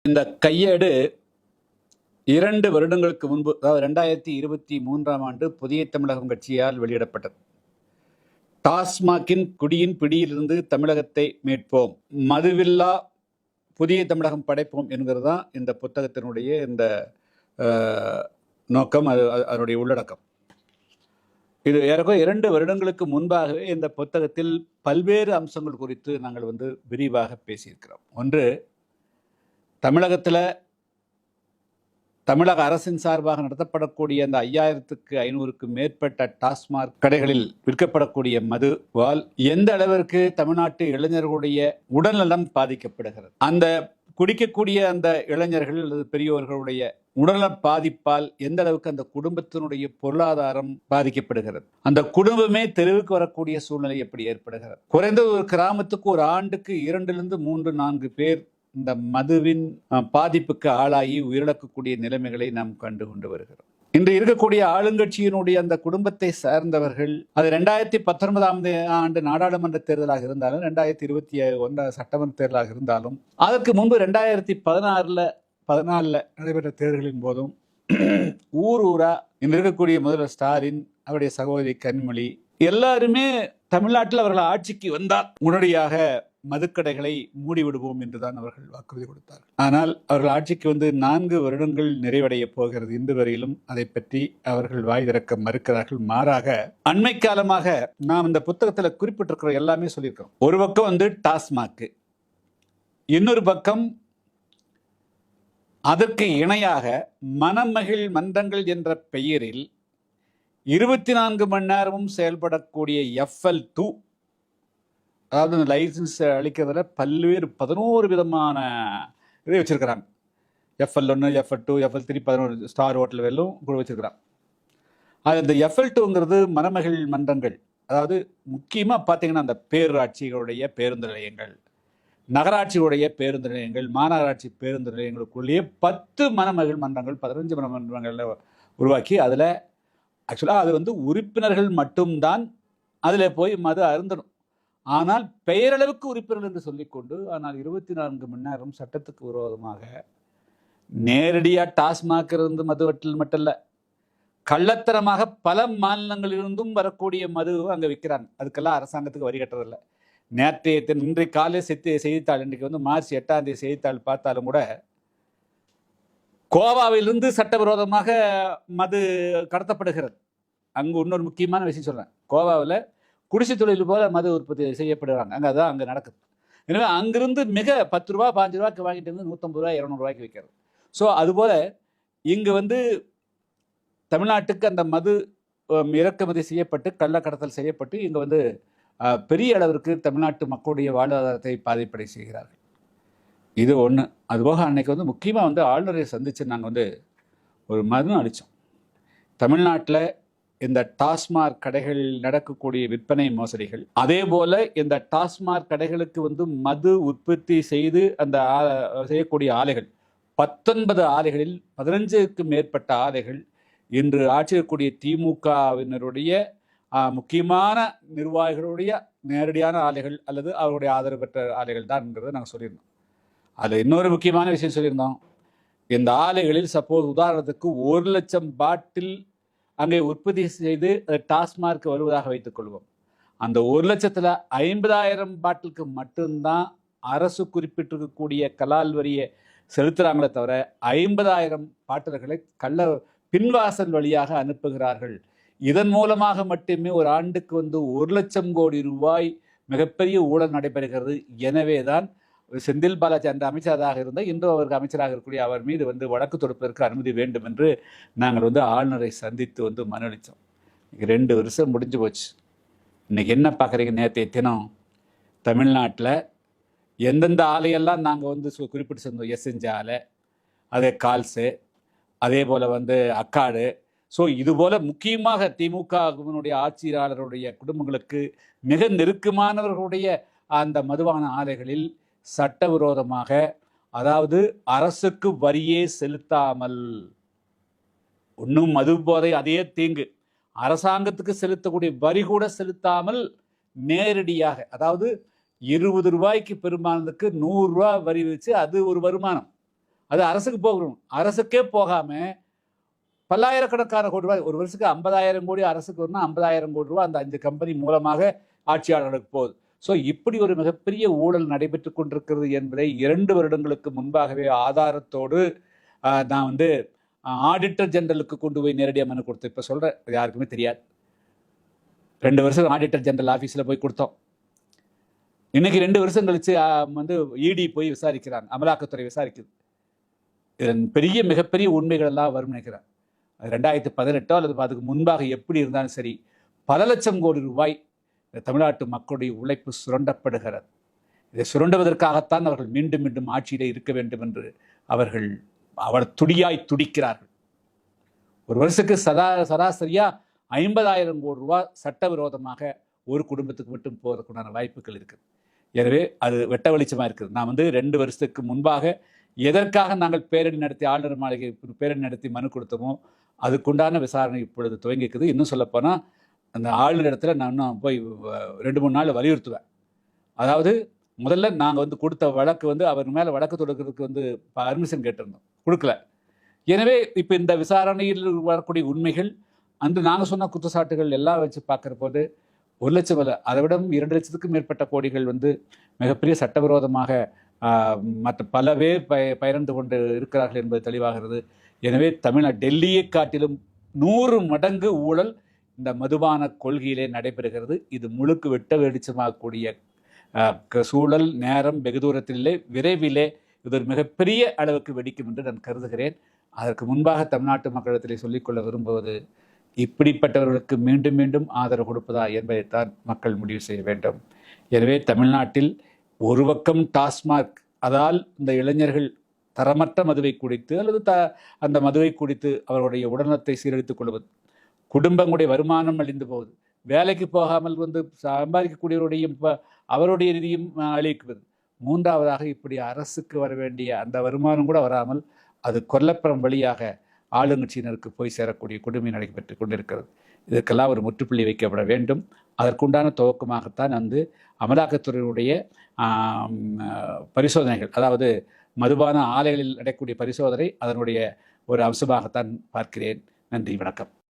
இந்த கையேடு 2 வருடங்களுக்கு முன்பு, அதாவது 2023ஆம் ஆண்டு புதிய தமிழகம் கட்சியால் வெளியிடப்பட்டது. டாஸ்மாகின் குடியின் பிடியிலிருந்து தமிழகத்தை மீட்போம், மதுவில்லா புதிய தமிழகம் படைப்போம் என்கிறது தான் இந்த புத்தகத்தினுடைய இந்த நோக்கம், அதனுடைய உள்ளடக்கம். இது ஏறக்குறைய 2 வருடங்களுக்கு முன்பாகவே இந்த புத்தகத்தில் பல்வேறு அம்சங்கள் குறித்து நாங்கள் விரிவாக பேசியிருக்கிறோம். ஒன்று, தமிழகத்தில் தமிழக அரசின் சார்பாக நடத்தப்படக்கூடிய அந்த 5500க்கும் மேற்பட்ட டாஸ்மாக் கடைகளில் விற்கப்படக்கூடிய மதுவால் எந்த அளவிற்கு தமிழ்நாட்டு இளைஞர்களுடைய உடல்நலம் பாதிக்கப்படுகிறது, அந்த குடிக்கக்கூடிய அந்த இளைஞர்கள் அல்லது பெரியோர்களுடைய உடல்நல பாதிப்பால் எந்த அளவுக்கு அந்த குடும்பத்தினுடைய பொருளாதாரம் பாதிக்கப்படுகிறது, அந்த குடும்பமே தெருவுக்கு வரக்கூடிய சூழ்நிலை எப்படி ஏற்படுகிறது. குறைந்த ஒரு கிராமத்துக்கு ஒரு ஆண்டுக்கு 2 3 4 பேர் இந்த மதுவின் பாதிப்புக்கு ஆளாகி உயிரிழக்கக்கூடிய நிலைமைகளை நாம் கண்டு கொண்டு வருகிறோம். இன்று இருக்கக்கூடிய ஆளுங்கட்சியினுடைய அந்த குடும்பத்தை சார்ந்தவர்கள், அது 2019ஆம் ஆண்டு நாடாளுமன்ற தேர்தலாக இருந்தாலும் 2021 சட்டமன்ற தேர்தலாக இருந்தாலும் அதற்கு முன்பு 2014 நடைபெற்ற தேர்தல்களின் போதும் ஊரா இன்று இருக்கக்கூடிய முதல்வர் ஸ்டாலின், அவருடைய சகோதரி கனிமொழி எல்லாருமே தமிழ்நாட்டில் அவர்கள் ஆட்சிக்கு வந்தால் உடனடியாக மதுக்கடைகளை மூடிவிடுவோம் என்றுதான் அவர்கள் வாக்குறுதி கொடுத்தார்கள். ஆனால் அவர்கள் ஆட்சிக்கு 4 வருடங்கள் நிறைவடைய போகிறது. இன்று வரையிலும் அதை பற்றி அவர்கள் வாய் திறக்க மறுக்கிறார்கள். மாறாக அண்மை காலமாக நாம் இந்த புத்தகத்தில் குறிப்பிட்டிருக்கிற எல்லாமே சொல்லியிருக்கோம். ஒரு பக்கம் டாஸ்மாக், இன்னொரு பக்கம் அதற்கு இணையாக மனமகிழ் மன்றங்கள் என்ற பெயரில் 24 மணி நேரமும் செயல்படக்கூடிய FL2, அதாவது லைசன்ஸ் அளிக்கிறதுல பல்வேறு 11 விதமான இதை வச்சிருக்கிறாங்க. FL1, FL2, FL3, 11 star hotel வெல்லும் கூட வச்சிருக்கிறாங்க. அது இந்த FL2ங்கிறது மனமகிழ் மன்றங்கள். அதாவது முக்கியமாக பார்த்தீங்கன்னா அந்த பேரூராட்சிகளுடைய பேருந்து நிலையங்கள், நகராட்சிகளுடைய பேருந்து நிலையங்கள், மாநகராட்சி பேருந்து நிலையங்களுக்குள்ளேயே 10 மனமகிழ் மன்றங்கள், 15 மனமன்றங்களை உருவாக்கி அதில் ஆக்சுவலாக அது உறுப்பினர்கள் மட்டும்தான் அதில் போய் மது அருந்தணும். ஆனால் பெயரளவுக்கு உறுப்பினர்கள் என்று சொல்லிக்கொண்டு, ஆனால் 24 மணி நேரம் சட்டத்துக்கு விரோதமாக நேரடியாக டாஸ்மாக் இருந்து மதுவட்டில் மட்டும் இல்லை, கள்ளத்தனமாக பல மாநிலங்களிலிருந்தும் வரக்கூடிய மது அங்கே விற்கிறாங்க. அதுக்கெல்லாம் அரசாங்கத்துக்கு வரி கட்டுறதில்லை. இன்றைக்கு காலையில் செய்தித்தாள், இன்றைக்கு மார்ச் 8ஆம் தேதி செய்தித்தாள் பார்த்தாலும் கூட கோவாவிலிருந்து சட்டவிரோதமாக மது கடத்தப்படுகிறது. அங்கே இன்னொரு முக்கியமான விஷயம் சொல்கிறேன். கோவாவில் குடிசை தொழில் போல மது உற்பத்தி செய்யப்படுறாங்க. அங்கே நடக்குது. எனவே அங்கிருந்து மிக 10 ரூபா 5 ரூபாய்க்கு வாங்கிட்டு 150 ரூபாய் 200 ரூபாய்க்கு விற்கிறது. ஸோ அதுபோல் இங்கே தமிழ்நாட்டுக்கு அந்த மது இறக்குமதி செய்யப்பட்டு கள்ளக்கடத்தல் செய்யப்பட்டு இங்கே பெரிய அளவிற்கு தமிழ்நாட்டு மக்களுடைய வாழ்வாதாரத்தை பாதிப்படை செய்கிறார்கள். இது ஒன்று. அதுபோக அன்னைக்கு முக்கியமாக ஆளுநரை சந்தித்து நாங்கள் ஒரு மனு அளித்தோம். தமிழ்நாட்டில் இந்த டாஸ்மாக் கடைகளில் நடக்கக்கூடிய விற்பனை மோசடிகள், அதே போல இந்த டாஸ்மாக் கடைகளுக்கு மது உற்பத்தி செய்து அந்த செய்யக்கூடிய ஆலைகள் 19 ஆலைகளில் 15க்கும் மேற்பட்ட ஆலைகள் இன்று ஆட்சியக்கூடிய திமுகவினருடைய முக்கியமான நிர்வாகிகளுடைய நேரடியான ஆலைகள் அல்லது அவருடைய ஆதரவு பெற்ற ஆலைகள் தான்ங்கிறத நாங்கள் சொல்லியிருந்தோம். அதில் இன்னொரு முக்கியமான விஷயம் சொல்லியிருந்தோம். இந்த ஆலைகளில் சப்போஸ் உதாரணத்துக்கு 1 லட்சம் பாட்டில் அங்கே உற்பத்தி செய்து அது டாஸ்மார்க் வருவதாக வைத்துக் கொள்வோம். அந்த 1 லட்சத்தில் 50,000 பாட்டிலுக்கு மட்டும்தான் அரசு குறிப்பிட்டிருக்கக்கூடிய கலால் வரியை செலுத்துகிறாங்களே தவிர 50,000 பாட்டில்களை பின்வாசல் வழியாக அனுப்புகிறார்கள். இதன் மூலமாக மட்டுமே ஒரு ஆண்டுக்கு 1 லட்சம் கோடி ரூபாய் மிகப்பெரிய ஊழல் நடைபெறுகிறது. எனவே தான் செந்தில் பாலாஜி அந்த அமைச்சராக இருந்தால் இன்று அவருக்கு அமைச்சராக இருக்கக்கூடிய அவர் மீது வழக்கு தொடுப்பதற்கு அனுமதி வேண்டும் என்று நாங்கள் ஆளுநரை சந்தித்து மனு அளித்தோம். 2 வருஷம் முடிஞ்சு போச்சு. இன்னைக்கு என்ன பார்க்குறீங்க? நேற்றைய தினம் தமிழ்நாட்டில் எந்தெந்த ஆலையெல்லாம் நாங்கள் குறிப்பிட்டு சொன்னோம், எஸ்என்ஜி ஆலை, அதே கால்ஸு, அதே போல் அக்காடு. ஸோ இதுபோல் முக்கியமாக திமுகவினுடைய ஆட்சியாளருடைய குடும்பங்களுக்கு மிக நெருக்கமானவர்களுடைய அந்த மதுபான ஆலைகளில் சட்டவிரோதமாக, அதாவது அரசுக்கு வரியே செலுத்தாமல், இன்னும் மது போதை அதே தீங்கு, அரசாங்கத்துக்கு செலுத்தக்கூடிய வரி கூட செலுத்தாமல் நேரடியாக, அதாவது 20 ரூபாய்க்கு பெருமானதுக்கு 100 ரூபா வரி வச்சு அது ஒரு வருமானம். அது அரசுக்கு போகணும். அரசுக்கே போகாம பல்லாயிரக்கணக்கான கோடி ரூபாய், ஒரு வருஷத்துக்கு 50,000 கோடி அரசுக்கு வரணும், 50,000 கோடி ரூபாய் அந்த 5 கம்பெனி மூலமாக ஆட்சியாளர்களுக்கு போகுது. ஸோ இப்படி ஒரு மிகப்பெரிய ஊழல் நடைபெற்றுக் கொண்டிருக்கிறது என்பதை 2 வருடங்களுக்கு முன்பாகவே ஆதாரத்தோடு நான் ஆடிட்டர் ஜெனரலுக்கு கொண்டு போய் நேரடியாக மனு கொடுத்தேன். இப்போ சொல்கிறேன், யாருக்குமே தெரியாது. 2 வருஷம் ஆடிட்டர் ஜெனரல் ஆஃபீஸில் போய் கொடுத்தோம். இன்னைக்கு 2 வருஷம் கழிச்சு இடி போய் விசாரிக்கிறாங்க, அமலாக்கத்துறை விசாரிக்குது. இதன் மிகப்பெரிய உண்மைகள் எல்லாம் வரும் நினைக்கிறேன். 2018 அல்லது அதுக்கு முன்பாக எப்படி இருந்தாலும் சரி, பல லட்சம் கோடி ரூபாய் தமிழ்நாட்டு மக்களுடைய உழைப்பு சுரண்டப்படுகிறது. இதை சுரண்டுவதற்காகத்தான் அவர்கள் மீண்டும் மீண்டும் ஆட்சியிலே இருக்க வேண்டும் என்று அவர் துடியாய் துடிக்கிறார்கள். ஒரு வருஷத்துக்கு சராசரியா 50,000 கோடி ரூபாய் சட்டவிரோதமாக ஒரு குடும்பத்துக்கு மட்டும் போவதற்குண்டான வாய்ப்புகள் இருக்குது. எனவே அது வெட்ட வெளிச்சமாக இருக்குது. நான் 2 வருஷத்துக்கு முன்பாக எதற்காக நாங்கள் பேரணி நடத்தி, ஆளுநர் மாளிகை பேரணி நடத்தி மனு கொடுத்தோமோ அதுக்குண்டான விசாரணை இப்பொழுது துவங்கிக்குது. இன்னும் சொல்லப்போனால் அந்த ஆளுநர் இடத்துல நான் இன்னும் போய் 2-3 நாள் வலியுறுத்துவேன். அதாவது முதல்ல நாங்கள் கொடுத்த வழக்கு அவர் மேலே வழக்கு தொடுக்கிறதுக்கு பர்மிஷன் கேட்டிருந்தோம், கொடுக்கல. எனவே இப்போ இந்த விசாரணையில் வரக்கூடிய உண்மைகள், அன்று நாங்கள் சொன்ன குற்றச்சாட்டுகள் எல்லாம் வச்சு பார்க்குற போது 1 லட்சம் அல்ல, அதை விட 2 லட்சத்துக்கும் மேற்பட்ட கோடிகள் மிகப்பெரிய சட்டவிரோதமாக மற்ற பல பேர் பயந்து கொண்டு இருக்கிறார்கள் என்பது தெளிவாகிறது. எனவே டெல்லியை காட்டிலும் 100 மடங்கு ஊழல் இந்த மதுபான கொள்கையிலே நடைபெறுகிறது. இது முழுக்க வெட்ட வெளிச்சமாகக்கூடிய சூழல் நேரம் வெகு தூரத்திலே, விரைவிலே இது ஒரு மிகப்பெரிய அளவுக்கு வெடிக்கும் என்று நான் கருதுகிறேன். அதற்கு முன்பாக தமிழ்நாட்டு மக்களிடத்திலே சொல்லிக்கொள்ள விரும்புவது, இப்படிப்பட்டவர்களுக்கு மீண்டும் மீண்டும் ஆதரவு கொடுப்பதா என்பதைத்தான் மக்கள் முடிவு செய்ய வேண்டும். எனவே தமிழ்நாட்டில் ஒரு பக்கம் டாஸ்மாக், அதால் இந்த இளைஞர்கள் தரமற்ற மதுவை குடித்து அல்லது அந்த மதுவை குடித்து அவர்களுடைய உடல்நலத்தை சீரழித்துக் கொள்வது, குடும்பங்களுடைய வருமானம் அழிந்து போகுது, வேலைக்கு போகாமல் சம்பாதிக்கக்கூடியவருடைய அவருடைய நிதியும் அழிக்குவது, மூன்றாவதாக இப்படி அரசுக்கு வர வேண்டிய அந்த வருமானம் கூட வராமல் அது கொல்லப்புறம் வழியாக ஆளுங்கட்சியினருக்கு போய் சேரக்கூடிய கொடுமை நடைபெற்று கொண்டிருக்கிறது. இதற்கெல்லாம் ஒரு முற்றுப்புள்ளி வைக்கப்பட வேண்டும். அதற்குண்டான துவக்கமாகத்தான் அமலாக்கத்துறையினுடைய பரிசோதனைகள், அதாவது மதுபான ஆலைகளில் நடக்கக்கூடிய பரிசோதனை அதனுடைய ஒரு அம்சமாகத்தான் பார்க்கிறேன். நன்றி, வணக்கம்.